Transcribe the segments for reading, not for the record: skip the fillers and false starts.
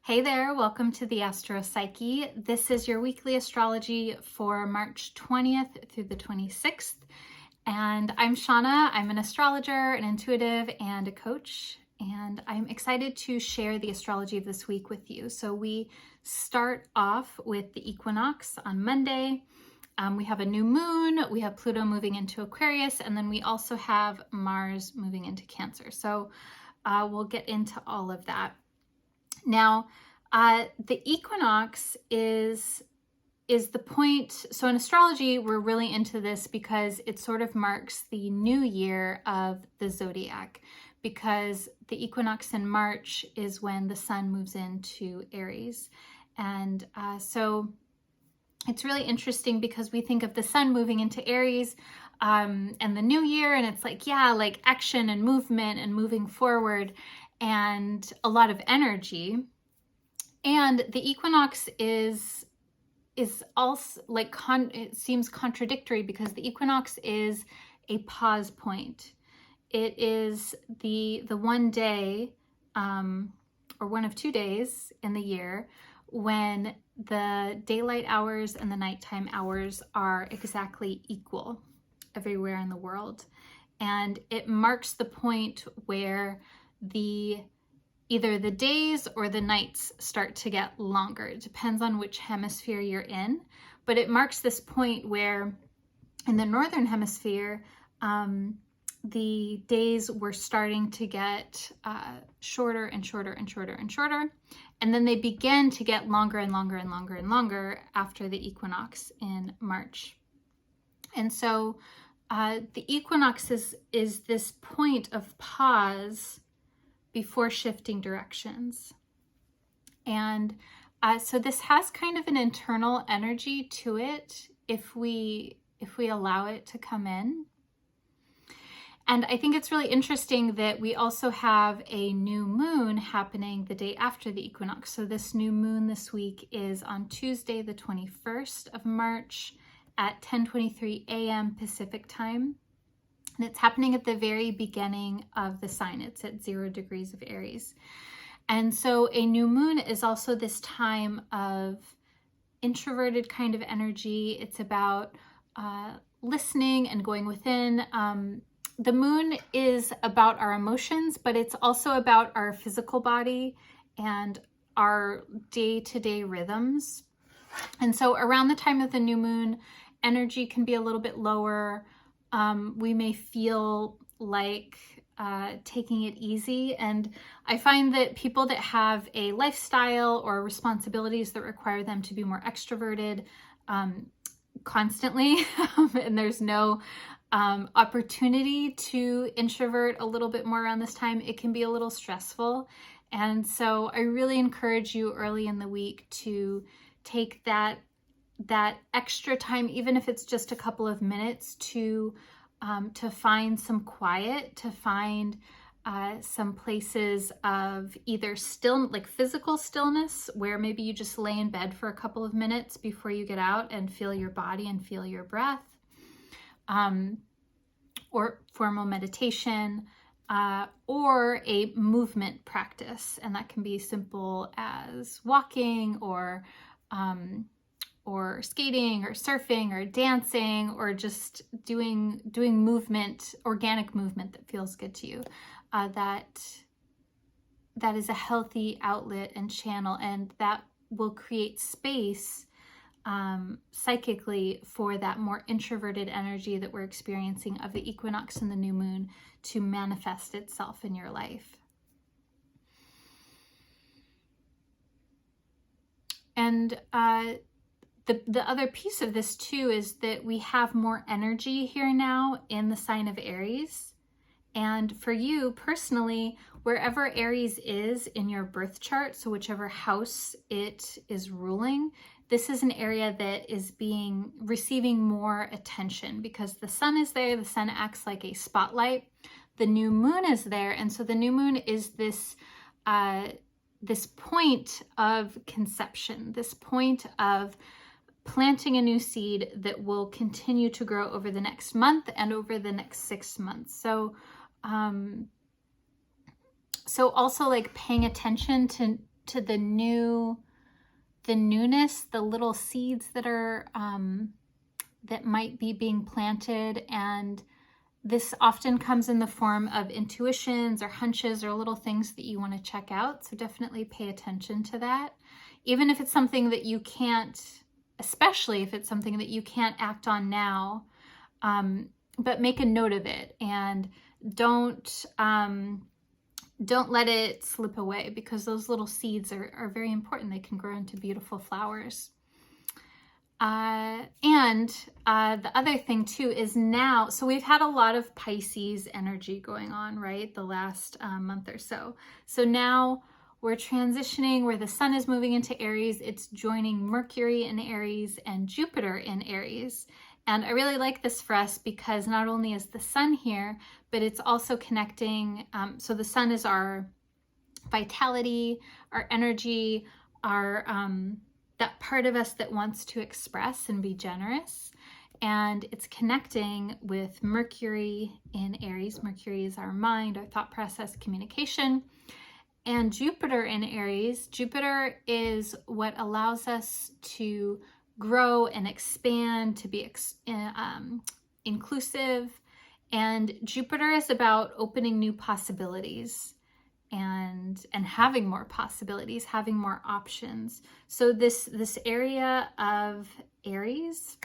Hey there, welcome to the Astro Psyche. This is your weekly astrology for March 20th through the 26th. And I'm Shawna. I'm an astrologer, an intuitive, and a coach. And I'm excited to share the astrology of this week with you. So we start off with the equinox on Monday. We have a new moon, we have Pluto moving into Aquarius, and then we also have Mars moving into Cancer. So we'll get into all of that. Now, the equinox is the point. So in astrology, we're really into this because it sort of marks the new year of the zodiac, because the equinox in March is when the sun moves into Aries. And so it's really interesting because we think of the sun moving into Aries and the new year, and it's like, yeah, like action and movement and moving forward and a lot of energy. And the equinox is also like it seems contradictory because the equinox is a pause point. It is the one day or one of 2 days in the year when the daylight hours and the nighttime hours are exactly equal everywhere in the world. And it marks the point where either the days or the nights start to get longer. It depends on which hemisphere you're in, but it marks this point where in the northern hemisphere, the days were starting to get shorter and shorter and shorter and shorter, and then they begin to get longer and longer and longer and longer after the equinox in March. And so the equinox is this point of pause before shifting directions. And so this has kind of an internal energy to it if we allow it to come in. And I think it's really interesting that we also have a new moon happening the day after the equinox. So this new moon this week is on Tuesday, the 21st of March at 10:23 a.m. Pacific time. And it's happening at the very beginning of the sign. It's at 0 degrees of Aries. And so a new moon is also this time of introverted kind of energy. It's about listening and going within. The moon is about our emotions, but it's also about our physical body and our day-to-day rhythms. And so around the time of the new moon, energy can be a little bit lower. We may feel like taking it easy. And I find that people that have a lifestyle or responsibilities that require them to be more extroverted constantly, and there's no opportunity to introvert a little bit more around this time, it can be a little stressful. And so I really encourage you early in the week to take that extra time, even if it's just a couple of minutes, to find some quiet, to find some places of either like physical stillness, where maybe you just lay in bed for a couple of minutes before you get out and feel your body and feel your breath, or formal meditation, or a movement practice. And that can be simple as walking or skating or surfing or dancing, or just doing movement, organic movement that feels good to you. That is a healthy outlet and channel, and that will create space psychically for that more introverted energy that we're experiencing of the equinox and the new moon to manifest itself in your life. And the other piece of this too is that we have more energy here now in the sign of Aries. And for you personally, wherever Aries is in your birth chart, so whichever house it is ruling, this is an area that is receiving more attention because the sun is there. The sun acts like a spotlight. The new moon is there. And so the new moon is this point of conception, this point of planting a new seed that will continue to grow over the next month and over the next 6 months. So also like paying attention to the newness, the little seeds that are that might be being planted. And this often comes in the form of intuitions or hunches or little things that you want to check out. So definitely pay attention to that. Even if it's something that you can't, especially if it's something that you can't act on now, but make a note of it and don't let it slip away, because those little seeds are very important. They can grow into beautiful flowers. And the other thing too is now, so we've had a lot of Pisces energy going on, right? The last month or so. So now we're transitioning where the sun is moving into Aries. It's joining Mercury in Aries and Jupiter in Aries. And I really like this for us because not only is the sun here, but it's also connecting. So the sun is our vitality, our energy, our that part of us that wants to express and be generous. And it's connecting with Mercury in Aries. Mercury is our mind, our thought process, communication. And Jupiter in Aries, Jupiter is what allows us to grow and expand, to be inclusive. And Jupiter is about opening new possibilities and having more possibilities, having more options. So this area of Aries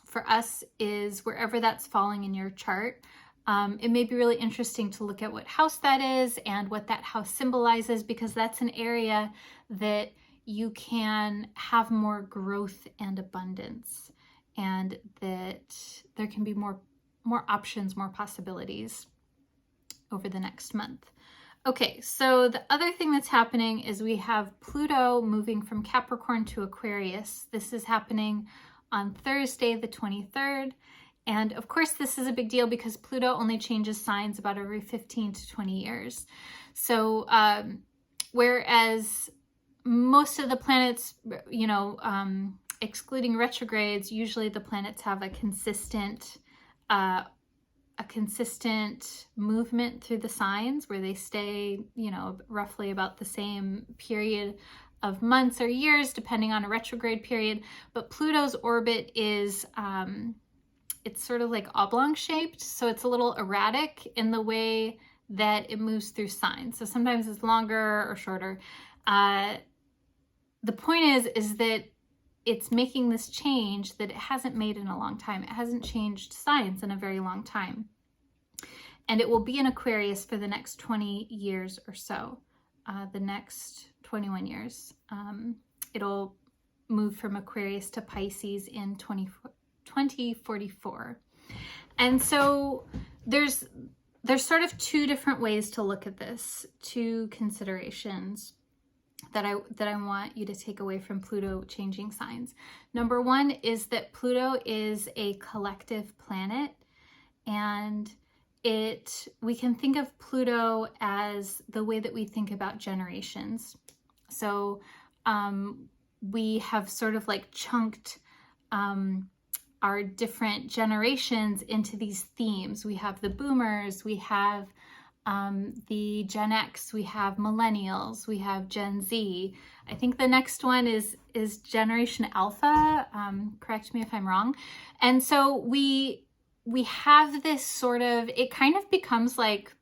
for us is wherever that's falling in your chart. It may be really interesting to look at what house that is and what that house symbolizes, because that's an area that you can have more growth and abundance, and that there can be more options, more possibilities over the next month. Okay, so the other thing that's happening is we have Pluto moving from Capricorn to Aquarius. This is happening on Thursday, the 23rd. And of course, this is a big deal because Pluto only changes signs about every 15 to 20 years. So whereas most of the planets, excluding retrogrades, usually the planets have a consistent movement through the signs where they stay, roughly about the same period of months or years, depending on a retrograde period. But Pluto's orbit is, it's sort of like oblong shaped. So it's a little erratic in the way that it moves through signs. So sometimes it's longer or shorter. The point is that it's making this change that it hasn't made in a long time. It hasn't changed signs in a very long time. And it will be in Aquarius for the next 20 years or so, the next 21 years. It'll move from Aquarius to Pisces in 2044. And so there's sort of two different ways to look at this, two considerations that I want you to take away from Pluto changing signs. Number one is that Pluto is a collective planet, and we can think of Pluto as the way that we think about generations. So we have sort of like chunked our different generations into these themes. We have the boomers, we have the Gen X, we have millennials, we have Gen Z. I think the next one is Generation Alpha. Correct me if I'm wrong. And so we have this sort of, it kind of becomes like,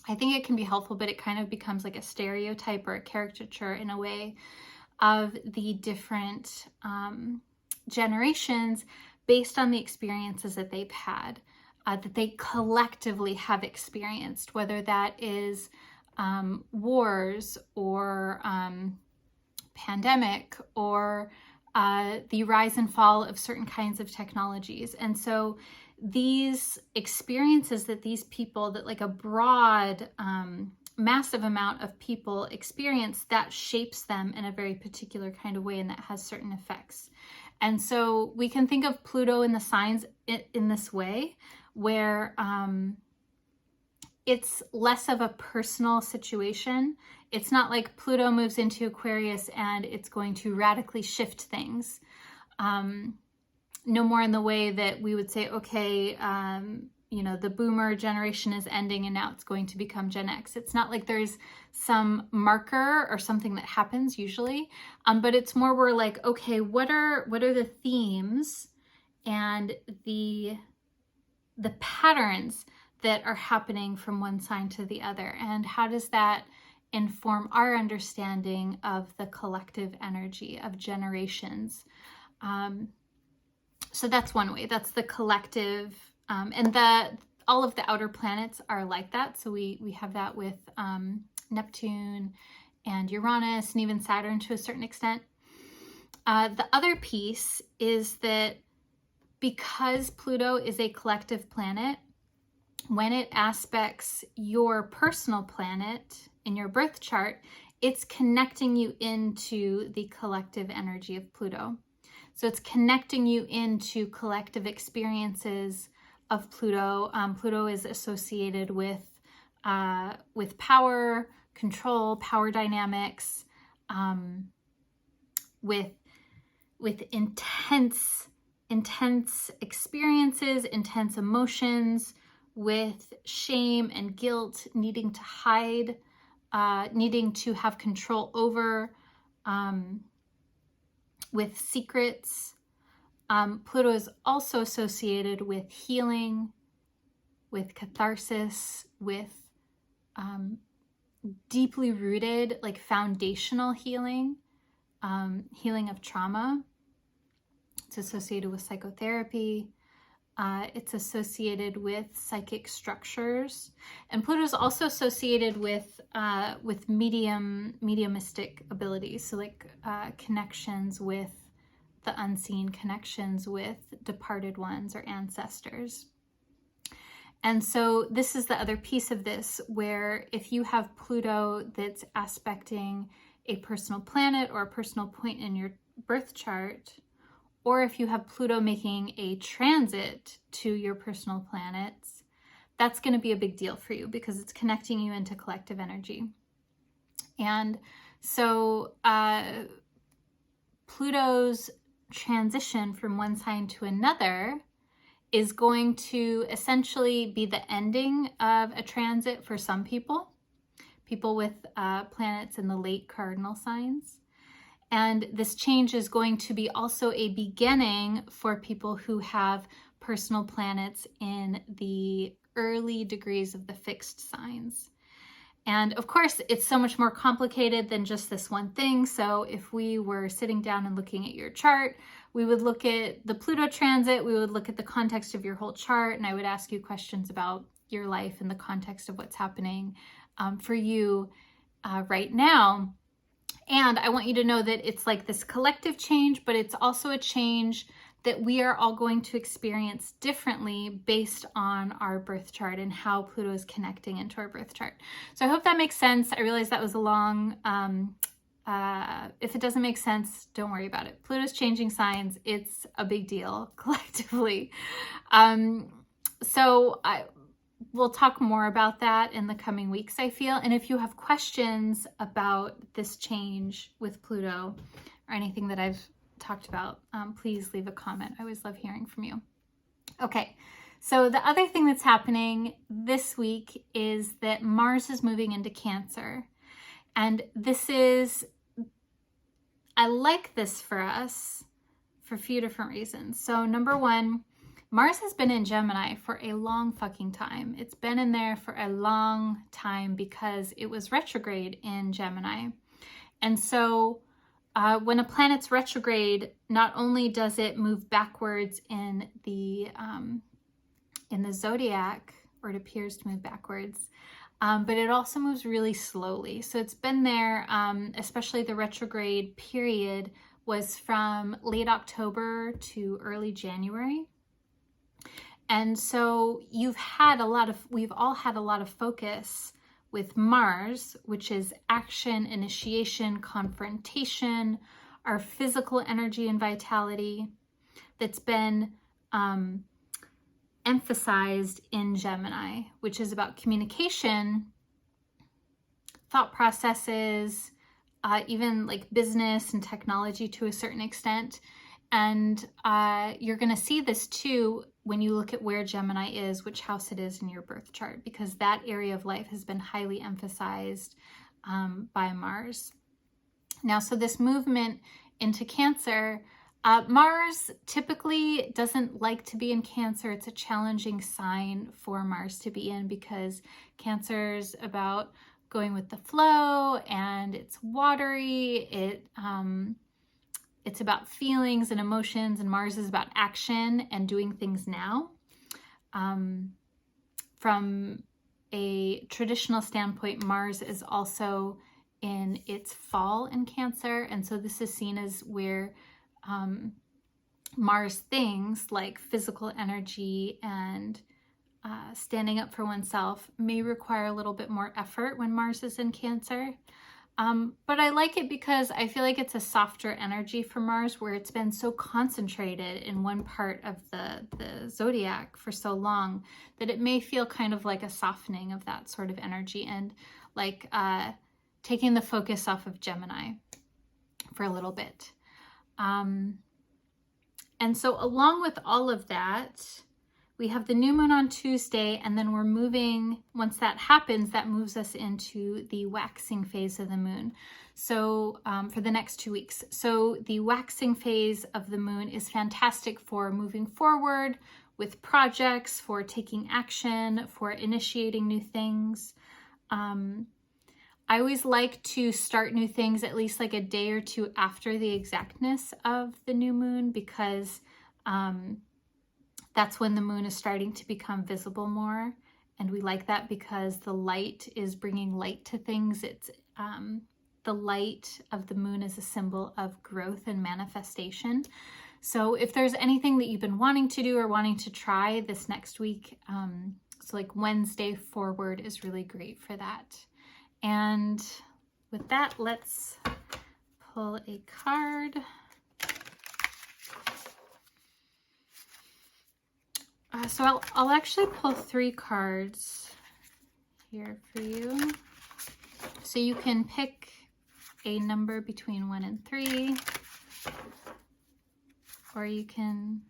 I think it can be helpful, but it kind of becomes like a stereotype or a caricature in a way of the different generations based on the experiences that they've had. That they collectively have experienced, whether that is wars or pandemic or the rise and fall of certain kinds of technologies. And so these experiences that these people, that like a broad, massive amount of people experience, that shapes them in a very particular kind of way, and that has certain effects. And so we can think of Pluto in the signs in this way, where it's less of a personal situation. It's not like Pluto moves into Aquarius and it's going to radically shift things. No more in the way that we would say, okay, you know, the boomer generation is ending and now it's going to become Gen X. It's not like there's some marker or something that happens usually, but it's more we're like, okay, what are the themes and the patterns that are happening from one sign to the other, and how does that inform our understanding of the collective energy of generations? So that's one way. That's the collective, and all of the outer planets are like that. So we have that with Neptune and Uranus and even Saturn to a certain extent. The other piece is that because Pluto is a collective planet, when it aspects your personal planet in your birth chart, it's connecting you into the collective energy of Pluto. So it's connecting you into collective experiences of Pluto. Pluto is associated with power, control, power dynamics, with intense experiences, intense emotions, with shame and guilt, needing to hide, needing to have control over, with secrets. Pluto is also associated with healing, with catharsis, with deeply rooted, like foundational healing, healing of trauma. It's associated with psychotherapy. It's associated with psychic structures, and Pluto is also associated with mediumistic abilities. So like connections with the unseen, connections with departed ones or ancestors. And so this is the other piece of this, where if you have Pluto that's aspecting a personal planet or a personal point in your birth chart, or if you have Pluto making a transit to your personal planets, that's going to be a big deal for you because it's connecting you into collective energy. And so Pluto's transition from one sign to another is going to essentially be the ending of a transit for some people with planets in the late cardinal signs. And this change is going to be also a beginning for people who have personal planets in the early degrees of the fixed signs. And of course, it's so much more complicated than just this one thing. So if we were sitting down and looking at your chart, we would look at the Pluto transit, we would look at the context of your whole chart, and I would ask you questions about your life in the context of what's happening for you right now. And I want you to know that it's like this collective change, but it's also a change that we are all going to experience differently based on our birth chart and how Pluto is connecting into our birth chart. So I hope that makes sense. I realize that was a long, if it doesn't make sense, don't worry about it. Pluto's changing signs. It's a big deal collectively. We'll talk more about that in the coming weeks, I feel. And if you have questions about this change with Pluto or anything that I've talked about, please leave a comment. I always love hearing from you. Okay, so the other thing that's happening this week is that Mars is moving into Cancer. And I like this for us for a few different reasons. So number one, Mars has been in Gemini for a long fucking time. It's been in there for a long time because it was retrograde in Gemini. And so when a planet's retrograde, not only does it move backwards in the zodiac, or it appears to move backwards, but it also moves really slowly. So it's been there, especially the retrograde period was from late October to early January. And so we've all had a lot of focus with Mars, which is action, initiation, confrontation, our physical energy and vitality that's been emphasized in Gemini, which is about communication, thought processes, even like business and technology to a certain extent. And you're going to see this too when you look at where Gemini is, which house it is in your birth chart, because that area of life has been highly emphasized by Mars. Now, so this movement into Cancer, Mars typically doesn't like to be in Cancer. It's a challenging sign for Mars to be in because Cancer's about going with the flow, and it's watery. It's about feelings and emotions, and Mars is about action and doing things now. From a traditional standpoint, Mars is also in its fall in Cancer, and so this is seen as where Mars things like physical energy and standing up for oneself may require a little bit more effort when Mars is in Cancer. But I like it because I feel like it's a softer energy for Mars, where it's been so concentrated in one part of the zodiac for so long that it may feel kind of like a softening of that sort of energy, and like taking the focus off of Gemini for a little bit. And so along with all of that, we have the new moon on Tuesday, and then we're moving, once that happens, that moves us into the waxing phase of the moon. So for the next 2 weeks. So the waxing phase of the moon is fantastic for moving forward with projects, for taking action, for initiating new things. I always like to start new things at least like a day or two after the exactness of the new moon, because that's when the moon is starting to become visible more. And we like that because the light is bringing light to things. It's the light of the moon is a symbol of growth and manifestation. So if there's anything that you've been wanting to do or wanting to try this next week, so like Wednesday forward is really great for that. And with that, let's pull a card. So I'll actually pull 3 cards here for you. So you can pick a number between 1 and 3, or you can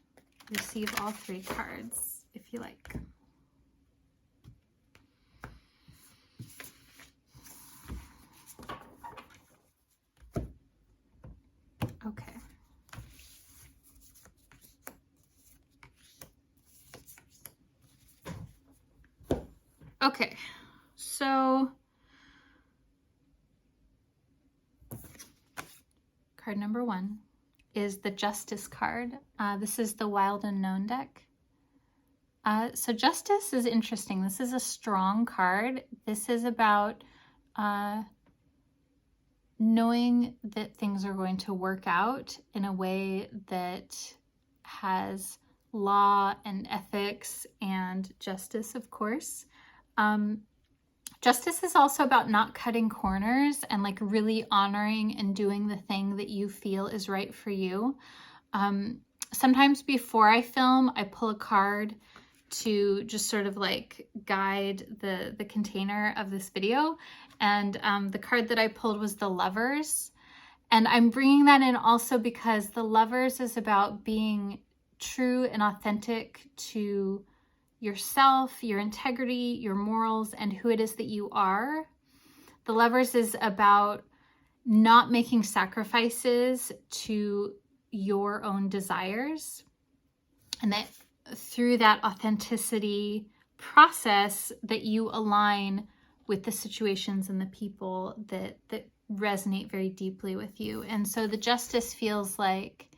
receive all 3 cards if you like. Okay. Okay, so card number 1 is the Justice card. This is the Wild Unknown deck. So Justice is interesting. This is a strong card. This is about knowing that things are going to work out in a way that has law and ethics and justice, of course. Justice is also about not cutting corners and like really honoring and doing the thing that you feel is right for you. Sometimes before I film, I pull a card to just sort of like guide the container of this video. And the card that I pulled was the Lovers. And I'm bringing that in also because the Lovers is about being true and authentic to yourself, your integrity, your morals, and who it is that you are. The Lovers is about not making sacrifices to your own desires, and that through that authenticity process that you align with the situations and the people that resonate very deeply with you. And so the Justice feels like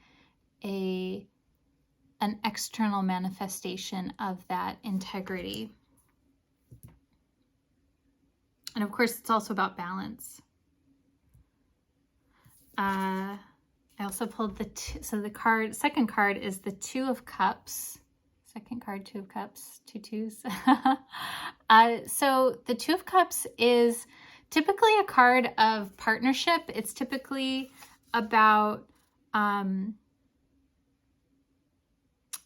an external manifestation of that integrity. And of course, it's also about balance. I also pulled so the second card is the 2 of Cups. Second card, 2 of Cups, 2 twos. So the 2 of Cups is typically a card of partnership. It's typically about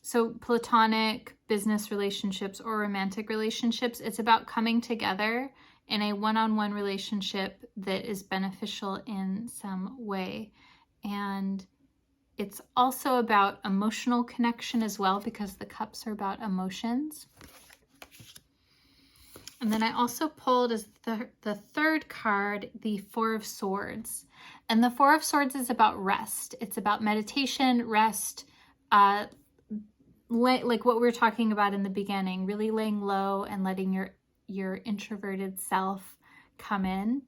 so platonic business relationships or romantic relationships. It's about coming together in a one-on-one relationship that is beneficial in some way. And it's also about emotional connection as well, because the cups are about emotions. And then I also pulled as the third card, the Four of Swords. And the Four of Swords is about rest. It's about meditation, rest, like what we were talking about in the beginning, really laying low and letting your introverted self come in.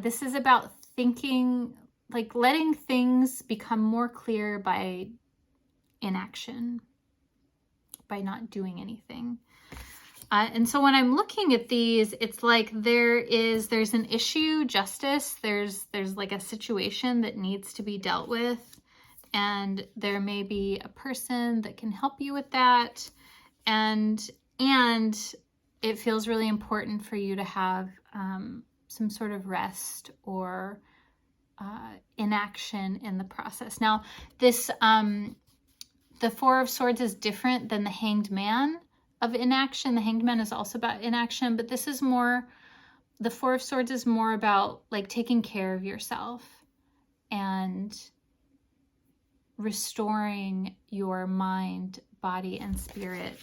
This is about thinking, like letting things become more clear by inaction, by not doing anything. And so when I'm looking at these, it's like there's an issue, justice, there's like a situation that needs to be dealt with, and there may be a person that can help you with that, and it feels really important for you to have some sort of rest or inaction in the process. Now, this the Four of Swords is different than the Hanged Man of inaction. The Hanged Man is also about inaction, but this is more, the Four of Swords is more about like taking care of yourself and restoring your mind, body, and spirit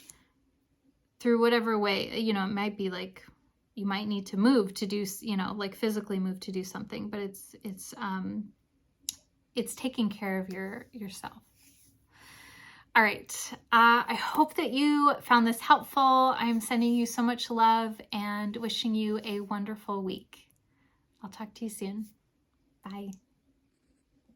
through whatever way. You know, it might be like you might need to move to do, you know, like physically move to do something, but it's taking care of yourself. All right, I hope that you found this helpful. I'm sending you so much love and wishing you a wonderful week. I'll talk to you soon. Bye.